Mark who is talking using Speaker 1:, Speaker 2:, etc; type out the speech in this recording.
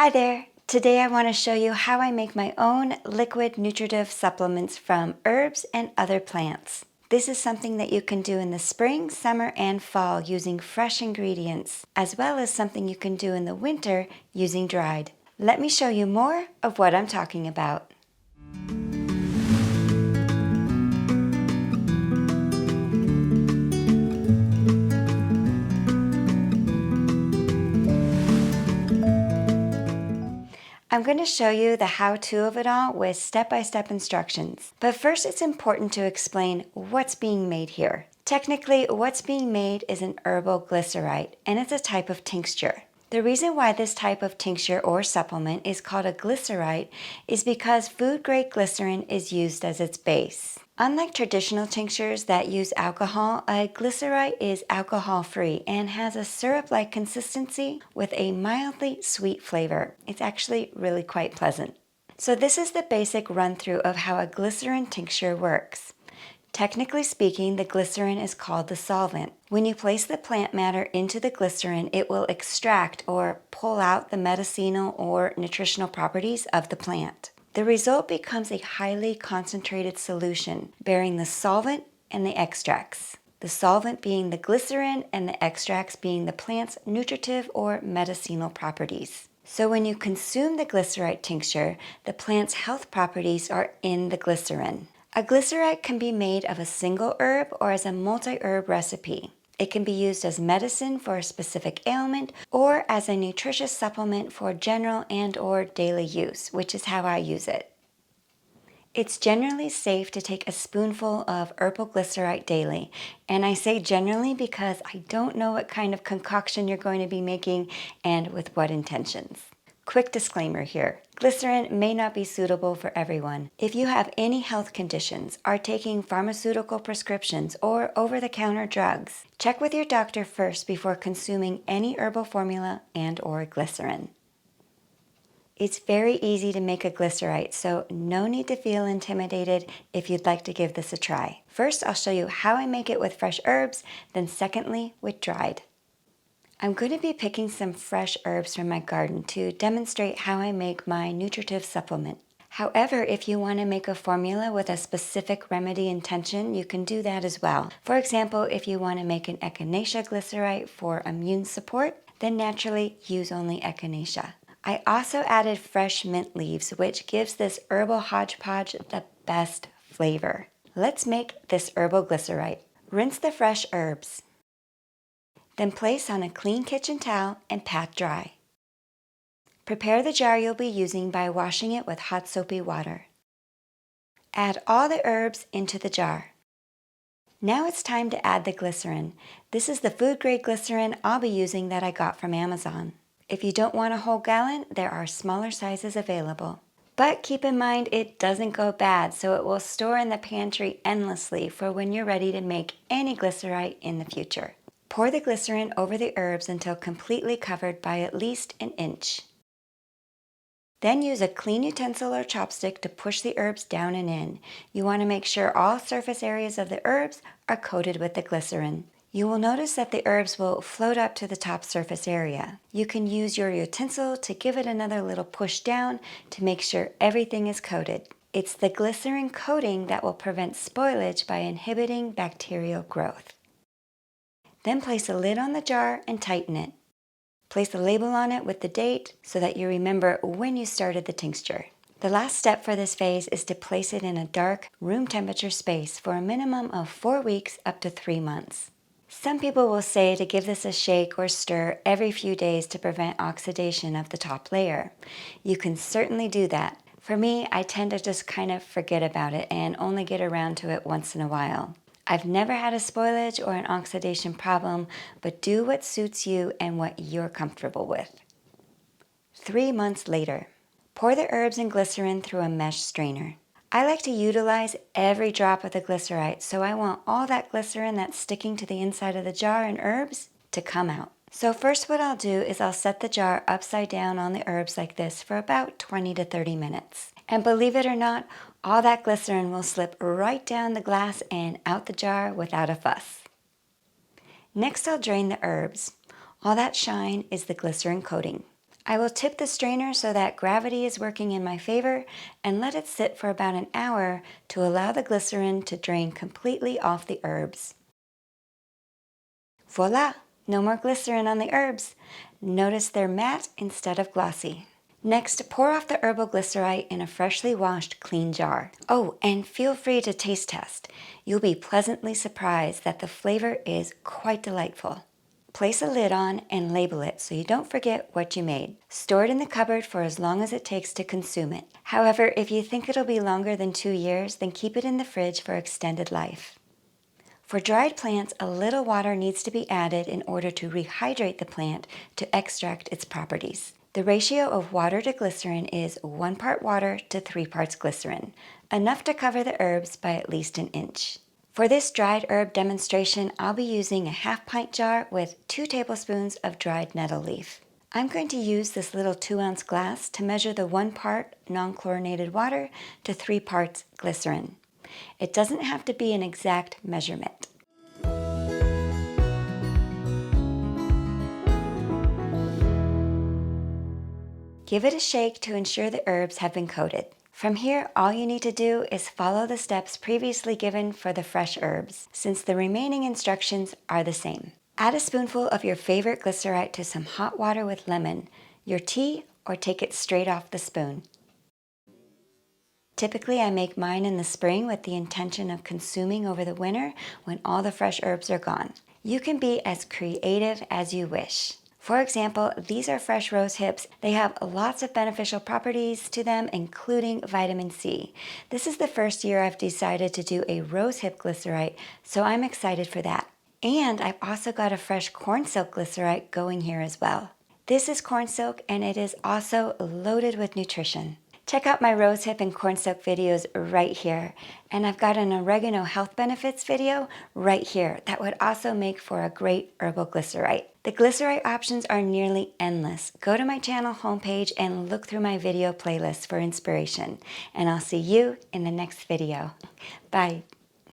Speaker 1: Hi there! Today I want to show you how I make my own liquid nutritive supplements from herbs and other plants. This is something that you can do in the spring, summer, and fall using fresh ingredients, as well as something you can do in the winter using dried. Let me show you more of what I'm talking about. I'm going to show you the how-to of it all with step-by-step instructions. But first it's important to explain what's being made here. Technically, what's being made is an herbal glycerite, and it's a type of tincture. The reason why this type of tincture or supplement is called a glycerite is because food-grade glycerin is used as its base. Unlike traditional tinctures that use alcohol, a glycerite is alcohol-free and has a syrup-like consistency with a mildly sweet flavor. It's actually really quite pleasant. So this is the basic run-through of how a glycerin tincture works. Technically speaking, the glycerin is called the solvent. When you place the plant matter into the glycerin, it will extract or pull out the medicinal or nutritional properties of the plant. The result becomes a highly concentrated solution bearing the solvent and the extracts. The solvent being the glycerin and the extracts being the plant's nutritive or medicinal properties. So when you consume the glycerite tincture, the plant's health properties are in the glycerin. A glycerite can be made of a single herb or as a multi-herb recipe. It can be used as medicine for a specific ailment or as a nutritious supplement for general and/or daily use, which is how I use it. It's generally safe to take a spoonful of herbal glycerite daily, and I say generally because I don't know what kind of concoction you're going to be making and with what intentions. Quick disclaimer here, glycerin may not be suitable for everyone. If you have any health conditions, are taking pharmaceutical prescriptions or over-the-counter drugs, check with your doctor first before consuming any herbal formula and/or glycerin. It's very easy to make a glycerite, so no need to feel intimidated if you'd like to give this a try. First, I'll show you how I make it with fresh herbs, then secondly, with dried. I'm going to be picking some fresh herbs from my garden to demonstrate how I make my nutritive supplement. However, if you want to make a formula with a specific remedy intention, you can do that as well. For example, if you want to make an echinacea glycerite for immune support, then naturally use only echinacea. I also added fresh mint leaves, which gives this herbal hodgepodge the best flavor. Let's make this herbal glycerite. Rinse the fresh herbs. Then place on a clean kitchen towel and pat dry. Prepare the jar you'll be using by washing it with hot soapy water. Add all the herbs into the jar. Now it's time to add the glycerin. This is the food-grade glycerin I'll be using that I got from Amazon. If you don't want a whole gallon, there are smaller sizes available. But keep in mind it doesn't go bad, so it will store in the pantry endlessly for when you're ready to make any glycerite in the future. Pour the glycerin over the herbs until completely covered by at least an inch. Then use a clean utensil or chopstick to push the herbs down and in. You want to make sure all surface areas of the herbs are coated with the glycerin. You will notice that the herbs will float up to the top surface area. You can use your utensil to give it another little push down to make sure everything is coated. It's the glycerin coating that will prevent spoilage by inhibiting bacterial growth. Then place a lid on the jar and tighten it. Place a label on it with the date so that you remember when you started the tincture. The last step for this phase is to place it in a dark, room temperature space for a minimum of 4 weeks up to 3 months. Some people will say to give this a shake or stir every few days to prevent oxidation of the top layer. You can certainly do that. For me, I tend to just kind of forget about it and only get around to it once in a while. I've never had a spoilage or an oxidation problem, but do what suits you and what you're comfortable with. 3 months later, pour the herbs and glycerin through a mesh strainer. I like to utilize every drop of the glycerite, so I want all that glycerin that's sticking to the inside of the jar and herbs to come out. So first what I'll do is I'll set the jar upside down on the herbs like this for about 20 to 30 minutes. And believe it or not, all that glycerin will slip right down the glass and out the jar without a fuss. Next I'll drain the herbs. All that shine is the glycerin coating. I will tip the strainer so that gravity is working in my favor and let it sit for about an hour to allow the glycerin to drain completely off the herbs. Voila! No more glycerin on the herbs. Notice they're matte instead of glossy. Next, pour off the herbal glycerite in a freshly washed, clean jar. Oh, and feel free to taste test. You'll be pleasantly surprised that the flavor is quite delightful. Place a lid on and label it so you don't forget what you made. Store it in the cupboard for as long as it takes to consume it. However, if you think it'll be longer than 2 years, then keep it in the fridge for extended life. For dried plants, a little water needs to be added in order to rehydrate the plant to extract its properties. The ratio of water to glycerin is 1 part water to 3 parts glycerin, enough to cover the herbs by at least an inch. For this dried herb demonstration, I'll be using a half-pint jar with 2 tablespoons of dried nettle leaf. I'm going to use this little 2-ounce glass to measure the 1 part non-chlorinated water to 3 parts glycerin. It doesn't have to be an exact measurement. Give it a shake to ensure the herbs have been coated. From here, all you need to do is follow the steps previously given for the fresh herbs, since the remaining instructions are the same. Add a spoonful of your favorite glycerite to some hot water with lemon, your tea, or take it straight off the spoon. Typically, I make mine in the spring with the intention of consuming over the winter when all the fresh herbs are gone. You can be as creative as you wish. For example, these are fresh rose hips. They have lots of beneficial properties to them, including vitamin C. This is the first year I've decided to do a rose hip glycerite, so I'm excited for that. And I've also got a fresh corn silk glycerite going here as well. This is corn silk and it is also loaded with nutrition. Check out my rose hip and corn silk videos right here. And I've got an oregano health benefits video right here that would also make for a great herbal glycerite. The glycerite options are nearly endless. Go to my channel homepage and look through my video playlist for inspiration. And I'll see you in the next video. Bye.